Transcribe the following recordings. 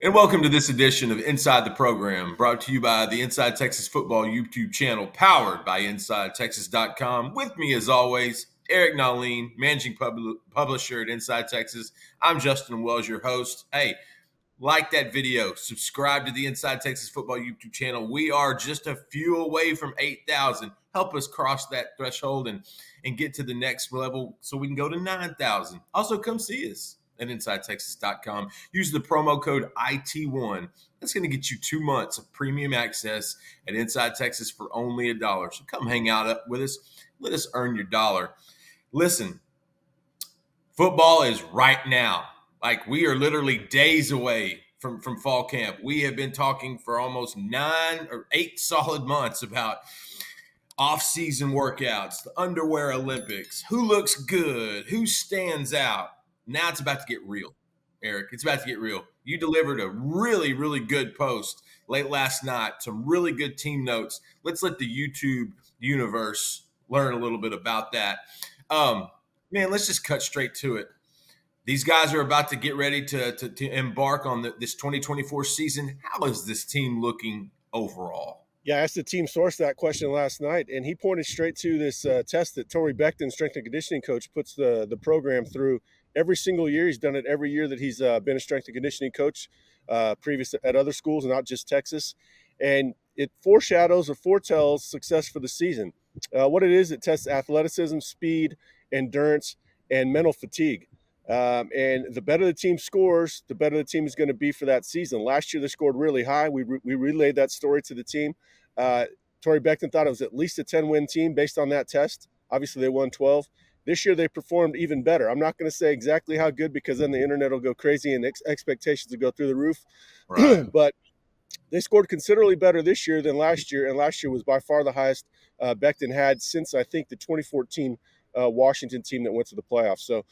And welcome to this edition of Inside the Program, brought to you by the Inside Texas Football YouTube channel, powered by InsideTexas.com. With me, as always, Eric Nalin, managing publisher at Inside Texas. I'm Justin Wells, your host. Hey, like that video, subscribe to the Inside Texas Football YouTube channel. We are just a few away from 8,000. Help us cross that threshold and get to the next level so we can go to 9,000. Also, come see us at InsideTexas.com. Use the promo code IT1. That's going to get you 2 months of premium access at Inside Texas for only $1. So come hang out with us. Let us earn your dollar. Listen, football is right now. Like, we are literally days away from fall camp. We have been talking for almost 9 or 8 solid months about off-season workouts, the underwear Olympics, who looks good, who stands out. Now it's about to get real, Eric. It's about to get real. You delivered a really, really good post late last night, some really good team notes. Let's let the YouTube universe learn a little bit about that. Man, let's just cut straight to it. These guys are about to get ready to embark on this 2024 season. How is this team looking overall? Yeah, I asked the team source that question last night, and he pointed straight to this test that Tory Beckton, strength and conditioning coach, puts the program through every single year. He's done it every year that he's been a strength and conditioning coach previous at other schools, and not just Texas. And it foreshadows or foretells success for the season. What it is, it tests athleticism, speed, endurance, and mental fatigue. And the better the team scores, the better the team is going to be for that season. Last year, they scored really high. We relayed that story to the team. Tory Beckton thought it was at least a 10-win team based on that test. Obviously, they won 12. This year, they performed even better. I'm not going to say exactly how good because then the internet will go crazy and expectations will go through the roof. Right. But they scored considerably better this year than last year, and last year was by far the highest Beckton had since, I think, the 2014 Washington team that went to the playoffs. So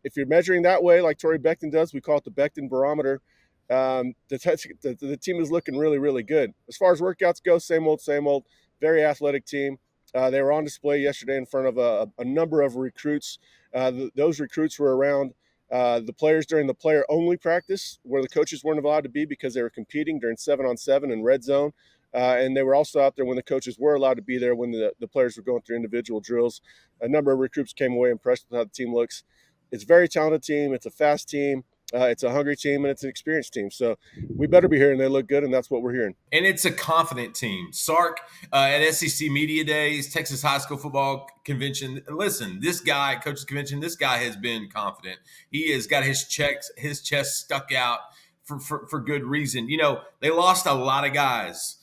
if you're measuring that way, like Tory Beckton does, we call it the Beckton barometer. The team is looking really, really good. As far as workouts go, same old, very athletic team. They were on display yesterday in front of a number of recruits. Those recruits were around the players during the player-only practice where the coaches weren't allowed to be because they were competing during 7-on-7 and red zone. And they were also out there when the coaches were allowed to be there when the players were going through individual drills. A number of recruits came away impressed with how the team looks. It's a very talented team. It's a fast team. It's a hungry team, and it's an experienced team. So we better be hearing they look good, and that's what we're hearing. And it's a confident team. Sark at SEC Media Days, Texas High School Football Convention. Listen, this guy, Coaches Convention, this guy has been confident. He has got his chest stuck out for good reason. You know, they lost a lot of guys.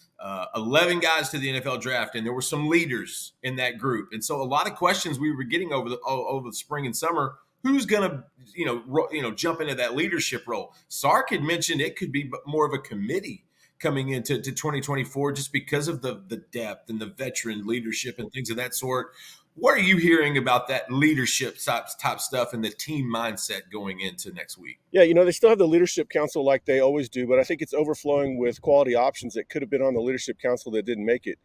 11 guys to the NFL draft, and there were some leaders in that group. And so a lot of questions we were getting over the spring and summer. Who's going to, jump into that leadership role? Sark had mentioned it could be more of a committee coming into 2024 just because of the depth and the veteran leadership and things of that sort. What are you hearing about that leadership type stuff and the team mindset going into next week? Yeah, they still have the leadership council like they always do, but I think it's overflowing with quality options that could have been on the leadership council that didn't make it.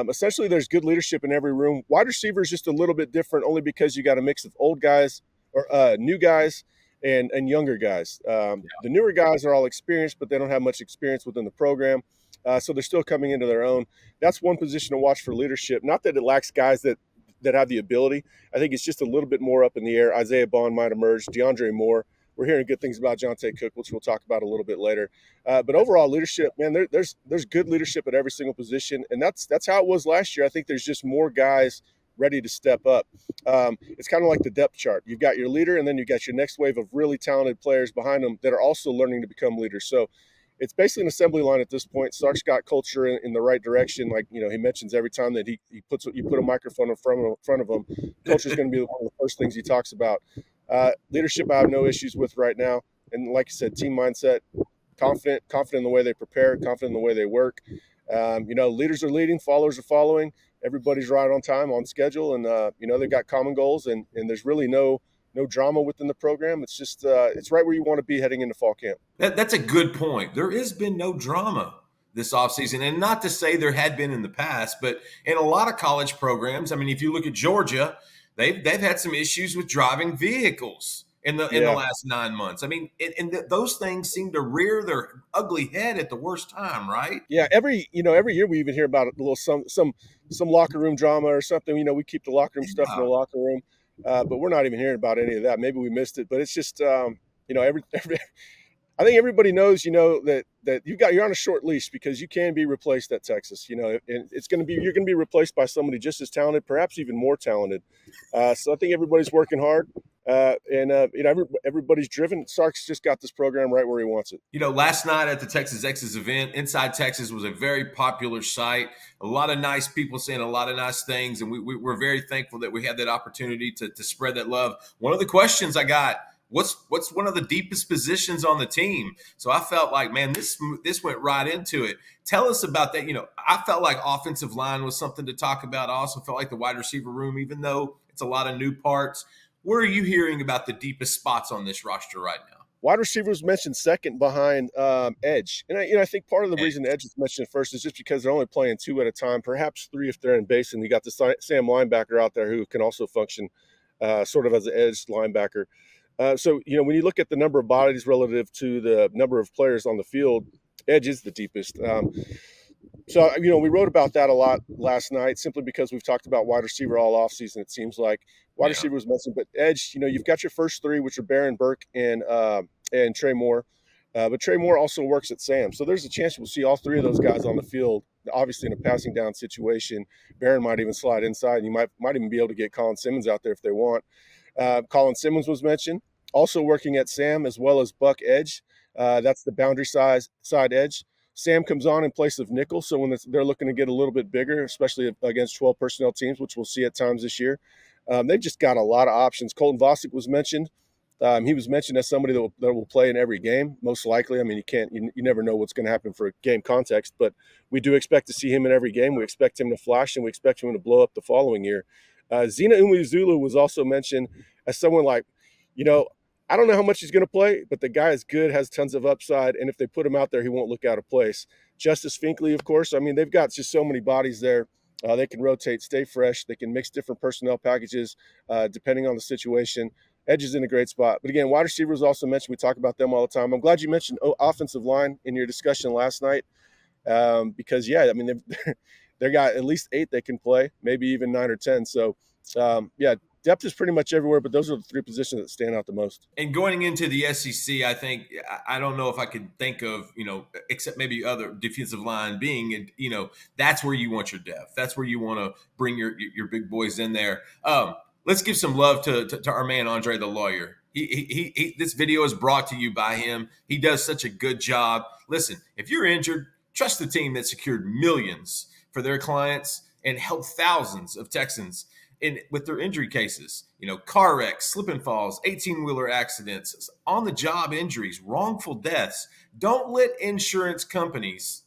Essentially, there's good leadership in every room. Wide receiver is just a little bit different only because you got a mix of old guys or new guys and younger guys. The newer guys are all experienced, but they don't have much experience within the program. So they're still coming into their own. That's one position to watch for leadership. Not that it lacks guys that have the ability. I think it's just a little bit more up in the air. Isaiah Bond might emerge. DeAndre Moore. We're hearing good things about Johntay Cook, which we'll talk about a little bit later. But overall leadership, man, there's good leadership at every single position. And that's how it was last year. I think there's just more guys ready to step up. It's kind of like the depth chart. You've got your leader, and then you've got your next wave of really talented players behind them that are also learning to become leaders. So it's basically an assembly line at this point. Sark's got culture in the right direction. Like, he mentions every time that you put a microphone in front of him, culture is going to be one of the first things he talks about. Leadership, I have no issues with right now. And like you said, team mindset, confident in the way they prepare, confident in the way they work. Leaders are leading, followers are following. Everybody's right on time, on schedule, and they've got common goals, and there's really no drama within the program. It's just it's right where you want to be heading into fall camp. That's a good point. There has been no drama this offseason, and not to say there had been in the past, but in a lot of college programs, I mean, if you look at Georgia, they've had some issues with driving vehicles in the Yeah. last 9 months. I mean, those things seem to rear their ugly head at the worst time, right? Yeah, every year we even hear about a little some locker room drama or something. We keep the locker room stuff in the Yeah, locker room, but we're not even hearing about any of that. Maybe we missed it, but it's just every I think everybody knows, that you're on a short leash because you can be replaced at Texas. And you're going to be replaced by somebody just as talented, perhaps even more talented. So I think everybody's working hard, and everybody's driven. Sark's just got this program right where he wants it. Last night at the Texas Exes event, Inside Texas was a very popular site. A lot of nice people saying a lot of nice things, and we're very thankful that we had that opportunity to spread that love. One of the questions I got, what's one of the deepest positions on the team? So I felt like, man, this went right into it. Tell us about that. I felt like offensive line was something to talk about. I also felt like the wide receiver room, even though it's a lot of new parts. Where are you hearing about the deepest spots on this roster right now? Wide receivers mentioned second behind edge, and I think part of the reason edge is mentioned first is just because they're only playing two at a time, perhaps three if they're in base, and you got the Sam linebacker out there who can also function sort of as an edge linebacker. So when you look at the number of bodies relative to the number of players on the field, edge is the deepest. So we wrote about that a lot last night, simply because we've talked about wide receiver all offseason. It seems like wide Yeah. receiver was mentioned, but edge, you've got your first three, which are Barron, Burke, and Trey Moore. But Trey Moore also works at Sam, so there's a chance we'll see all three of those guys on the field. Obviously, in a passing down situation, Barron might even slide inside, and you might even be able to get Colin Simmons out there if they want. Colin Simmons was mentioned, also working at Sam, as well as Buck Edge. That's the boundary side edge. Sam comes on in place of nickel, so when they're looking to get a little bit bigger, especially against 12 personnel teams, which we'll see at times this year, they've just got a lot of options. Colton Vosick was mentioned. He was mentioned as somebody that will play in every game, most likely. I mean, you never know what's going to happen for game context, but we do expect to see him in every game. We expect him to flash, and we expect him to blow up the following year. Zena Umuzulu was also mentioned as someone like, I don't know how much he's going to play, but the guy is good, has tons of upside, and if they put him out there, he won't look out of place. Justice Finkley, of course. I mean, they've got just so many bodies there. They can rotate, stay fresh. They can mix different personnel packages depending on the situation. Edge is in a great spot. But again, wide receivers also mentioned. We talk about them all the time. I'm glad you mentioned offensive line in your discussion last night because, yeah, I mean, they've got at least 8 they can play, maybe even 9 or 10. So, yeah, depth is pretty much everywhere, but those are the 3 positions that stand out the most. And going into the SEC, I think I don't know if I could think of except maybe other defensive line being that's where you want your depth. That's where you want to bring your big boys in there. Let's give some love to our man Andre the Lawyer. This video is brought to you by him. He does such a good job. Listen, if you're injured, trust the team that secured millions for their clients and helped thousands of Texans with their injury cases. Car wrecks, slip and falls, 18-wheeler accidents, on-the-job injuries, wrongful deaths. Don't let insurance companies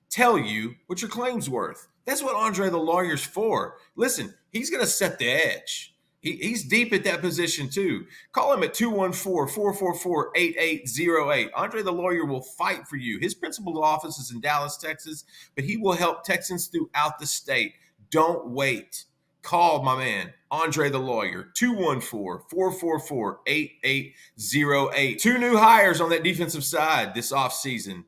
tell you what your claim's worth. That's what Andre the Lawyer's for. Listen, he's going to set the edge. He's deep at that position too. Call him at 214-444-8808. Andre the Lawyer will fight for you. His principal office is in Dallas, Texas, but he will help Texans throughout the state. Don't wait. Call my man, Andre the Lawyer, 214-444-8808. 2 new hires on that defensive side this offseason.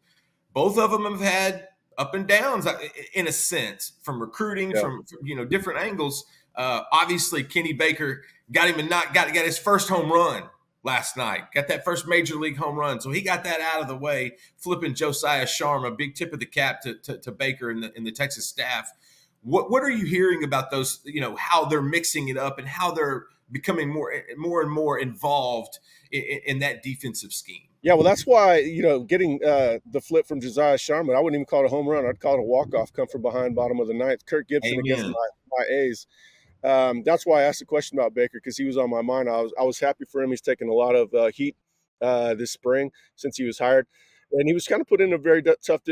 Both of them have had up and downs in a sense from recruiting, Yeah. from different angles. Obviously, Kenny Baker got his first home run last night. Got that first major league home run, so he got that out of the way. Flipping Josiah Sharma, big tip of the cap to Baker and the Texas staff. What are you hearing about those? How they're mixing it up and how they're becoming more and more involved in that defensive scheme. Yeah, well, that's why getting the flip from Josiah Sharma, I wouldn't even call it a home run. I'd call it a walk-off, come from behind, bottom of the ninth. Kirk Gibson against Amen. my A's. That's why I asked the question about Baker, because he was on my mind. I was happy for him. He's taken a lot of heat this spring since he was hired, and he was kind of put in a very tough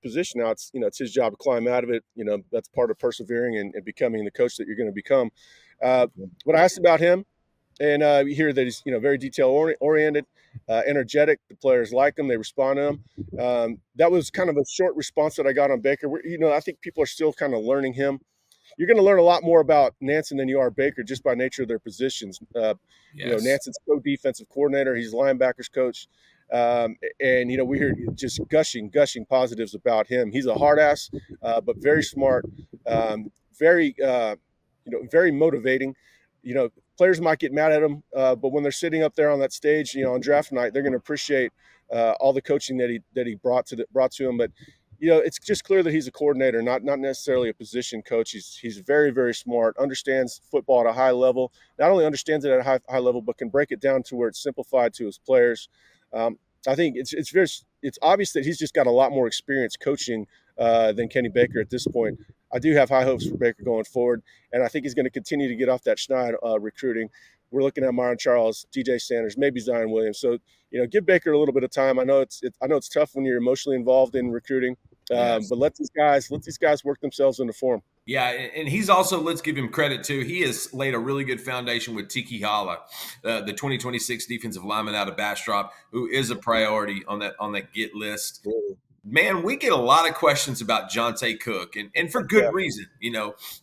position. Now it's his job to climb out of it. That's part of persevering and becoming the coach that you're going to become. But I asked about him, and you hear that he's very detail oriented, energetic. The players like him; they respond to him. That was kind of a short response that I got on Baker. I think people are still kind of learning him. you're going to learn a lot more about Nansen than you are Baker just by nature of their positions. Yes. Nansen's co-defensive coordinator. He's linebackers coach. And we hear just gushing positives about him. He's a hard ass, but very smart, very very motivating. Players might get mad at him, but when they're sitting up there on that stage, on draft night, they're going to appreciate all the coaching that he brought to him. But it's just clear that he's a coordinator, not necessarily a position coach. He's very, very smart, understands football at a high level. Not only understands it at a high level, but can break it down to where it's simplified to his players. I think it's obvious that he's just got a lot more experience coaching than Kenny Baker at this point. I do have high hopes for Baker going forward, and I think he's going to continue to get off that schneid recruiting. We're looking at Myron Charles, DJ Sanders, maybe Zion Williams. So give Baker a little bit of time. I know it's tough when you're emotionally involved in recruiting, Yes. but let these guys work themselves into form. Yeah, and he's also, let's give him credit too. He has laid a really good foundation with Tiki Hala, the 2026 defensive lineman out of Bastrop, who is a priority on that get list. Man, we get a lot of questions about Johntay Cook, and for good reason.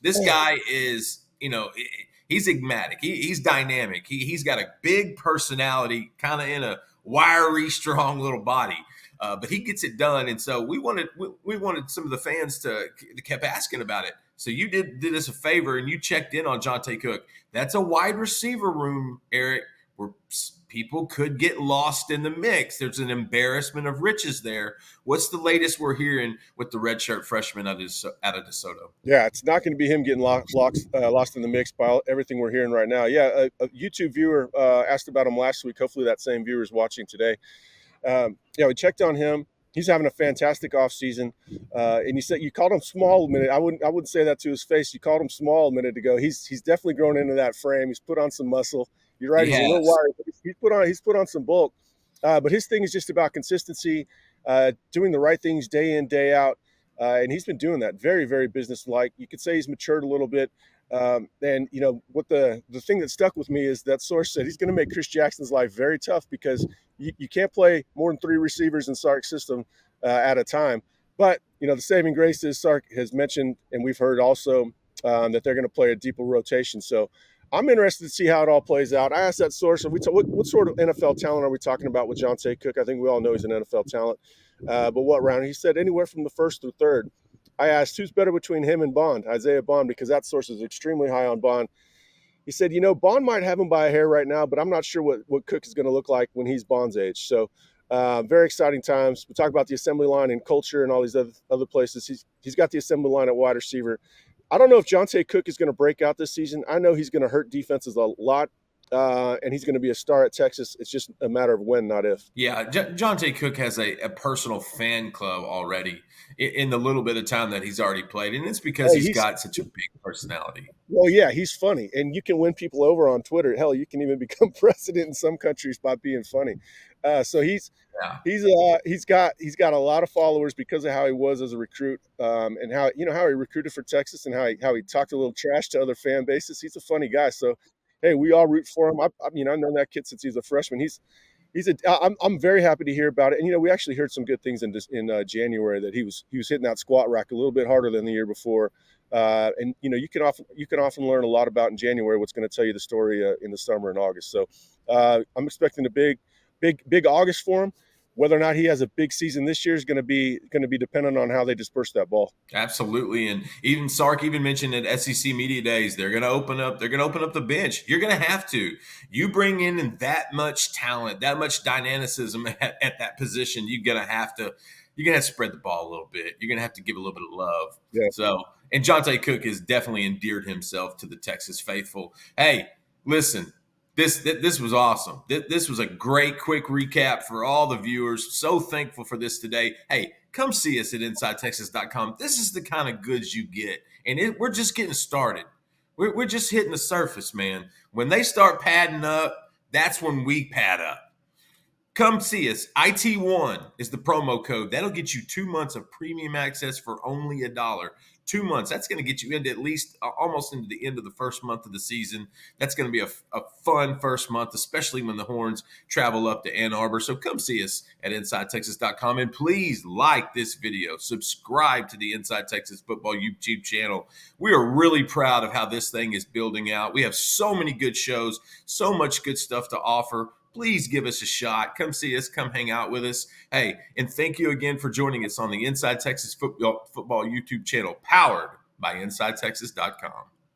This guy is, he's enigmatic. He's dynamic. He's got a big personality, kind of in a wiry, strong little body. But he gets it done, and so we wanted some of the fans to kept asking about it. So you did us a favor and you checked in on Johntay Cook. That's a wide receiver room, Eric, where people could get lost in the mix. There's an embarrassment of riches there. What's the latest we're hearing with the redshirt freshman out of DeSoto? Yeah, it's not going to be him getting lost in the mix by everything we're hearing right now. Yeah, a YouTube viewer asked about him last week. Hopefully that same viewer is watching today. We checked on him. He's having a fantastic offseason. And you called him small a minute. I wouldn't say that to his face. You called him small a minute ago. He's definitely grown into that frame. He's put on some muscle. You're right. He's a little wiry. He's put on some bulk. But his thing is just about consistency, doing the right things day in, day out. And he's been doing that very, very businesslike. You could say he's matured a little bit. And what the thing that stuck with me is that source said he's going to make Chris Jackson's life very tough because you can't play more than 3 receivers in Sark's system at a time. But the saving grace is Sark has mentioned, and we've heard also that they're going to play a deeper rotation. So I'm interested to see how it all plays out. I asked that source, what sort of NFL talent are we talking about with Johntay Cook? I think we all know he's an NFL talent. But what round? He said anywhere from the 1st through 3rd. I asked who's better between him and Bond, Isaiah Bond, because that source is extremely high on Bond. He said, Bond might have him by a hair right now, but I'm not sure what Cook is going to look like when he's Bond's age. So very exciting times. We talk about the assembly line and culture and all these other places. He's got the assembly line at wide receiver. I don't know if Johntay Cook is going to break out this season. I know he's going to hurt defenses a lot. And he's going to be a star at Texas. It's just a matter of when, not if. Yeah, Johntay Cook has a personal fan club already in the little bit of time that he's already played, and it's because he's got such a big personality. Well, yeah, he's funny, and you can win people over on Twitter. Hell, you can even become president in some countries by being funny. So he's got a lot of followers because of how he was as a recruit, and how he recruited for Texas and how he talked a little trash to other fan bases. He's a funny guy. So hey, we all root for him. I've known that kid since he's a freshman. I'm very happy to hear about it. And we actually heard some good things in January that he was hitting that squat rack a little bit harder than the year before. And you can often learn a lot about in January what's going to tell you the story in the summer and August. So I'm expecting a big August for him. Whether or not he has a big season this year is going to be dependent on how they disperse that ball. Absolutely, and even Sark mentioned at SEC Media Days they're going to open up the bench. You're going to have to. You bring in that much talent, that much dynamicism at that position. You're going to have to spread the ball a little bit. You're going to have to give a little bit of love. Yeah. So, and Johntay Cook has definitely endeared himself to the Texas faithful. Hey, listen. This was awesome. This was a great quick recap for all the viewers. So thankful for this today. Hey, come see us at InsideTexas.com. This is the kind of goods you get, and we're just getting started. We're just hitting the surface, man. When they start padding up, that's when we pad up. Come see us. IT1 is the promo code. That'll get you 2 months of premium access for only $1. 2 months. That's going to get you into at least almost into the end of the first month of the season. That's going to be a fun first month, especially when the Horns travel up to Ann Arbor. So come see us at InsideTexas.com, and please like this video, subscribe to the Inside Texas Football YouTube channel. We are really proud of how this thing is building out. We have so many good shows, so much good stuff to offer. Please give us a shot. Come see us. Come hang out with us. Hey, and thank you again for joining us on the Inside Texas Football YouTube channel, powered by InsideTexas.com.